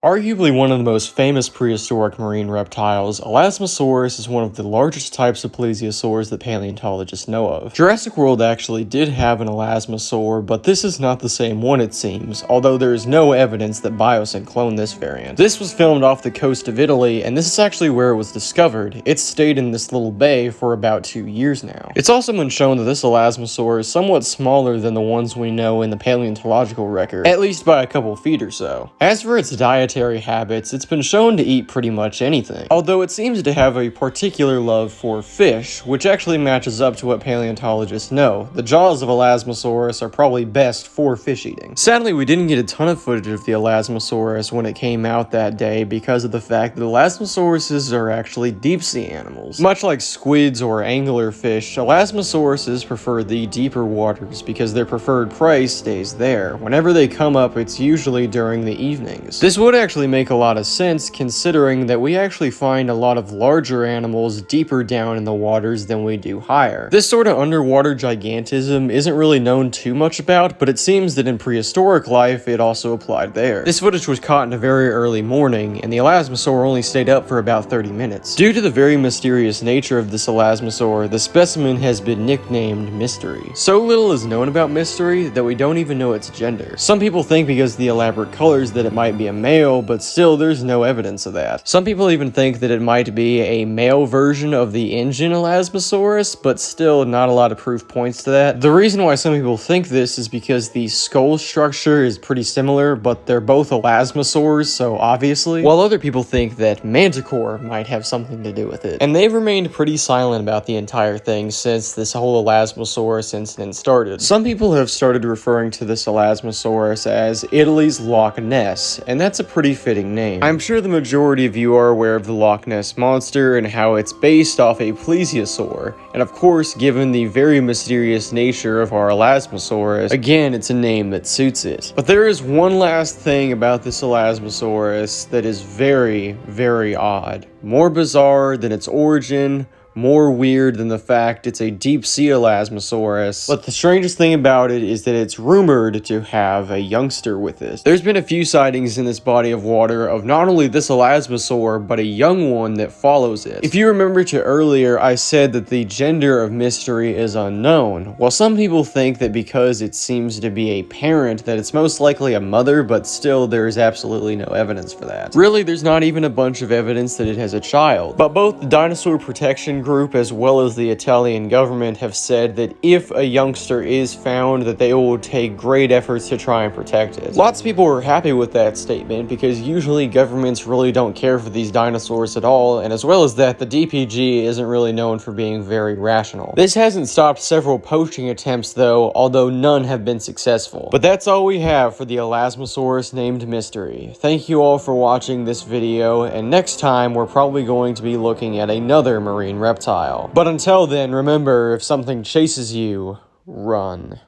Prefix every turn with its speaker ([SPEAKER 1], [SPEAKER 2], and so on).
[SPEAKER 1] Arguably one of the most famous prehistoric marine reptiles, Elasmosaurus is one of the largest types of plesiosaurs that paleontologists know of. Jurassic World actually did have an Elasmosaur, but this is not the same one it seems, although there is no evidence that Biosyn cloned this variant. This was filmed off the coast of Italy, and this is actually where it was discovered. It's stayed in this little bay for about 2 years now. It's also been shown that this Elasmosaur is somewhat smaller than the ones we know in the paleontological record, at least by a couple feet or so. As for its dietary habits, it's been shown to eat pretty much anything, although it seems to have a particular love for fish, which actually matches up to what paleontologists know. The jaws of Elasmosaurus are probably best for fish eating. Sadly, we didn't get a ton of footage of the Elasmosaurus when it came out that day because of the fact that Elasmosauruses are actually deep-sea animals. Much like squids or anglerfish, Elasmosauruses prefer the deeper waters because their preferred prey stays there. Whenever they come up, it's usually during the evenings. This would actually make a lot of sense considering that we actually find a lot of larger animals deeper down in the waters than we do higher. This sort of underwater gigantism isn't really known too much about, but it seems that in prehistoric life it also applied there. This footage was caught in a very early morning, and the Elasmosaur only stayed up for about 30 minutes. Due to the very mysterious nature of this Elasmosaur, the specimen has been nicknamed Mystery. So little is known about Mystery that we don't even know its gender. Some people think because of the elaborate colors that it might be a male, but still there's no evidence of that. Some people even think that it might be a male version of the Ingen Elasmosaurus, but still not a lot of proof points to that. The reason why some people think this is because the skull structure is pretty similar, but they're both Elasmosaurs, so obviously, while other people think that Manticore might have something to do with it. And they've remained pretty silent about the entire thing since this whole Elasmosaurus incident started. Some people have started referring to this Elasmosaurus as Italy's Loch Ness, and that's a pretty fitting name. I'm sure the majority of you are aware of the Loch Ness Monster and how it's based off a plesiosaur, and of course, given the very mysterious nature of our Elasmosaurus, again, it's a name that suits it. But there is one last thing about this Elasmosaurus that is very, very odd. More bizarre than its origin, more weird than the fact it's a deep-sea Elasmosaurus, but the strangest thing about it is that it's rumored to have a youngster with it. There's been a few sightings in this body of water of not only this Elasmosaur, but a young one that follows it. If you remember to earlier, I said that the gender of Mystery is unknown. Well, some people think that because it seems to be a parent, that it's most likely a mother, but still there is absolutely no evidence for that. Really, there's not even a bunch of evidence that it has a child, but both the Dinosaur Protection Group as well as the Italian government have said that if a youngster is found, that they will take great efforts to try and protect it. Lots of people are happy with that statement because usually governments really don't care for these dinosaurs at all, and as well as that, the DPG isn't really known for being very rational. This hasn't stopped several poaching attempts though, although none have been successful. But that's all we have for the Elasmosaurus named Mystery. Thank you all for watching this video, and next time we're probably going to be looking at another marine reptile. But until then, remember, if something chases you, run.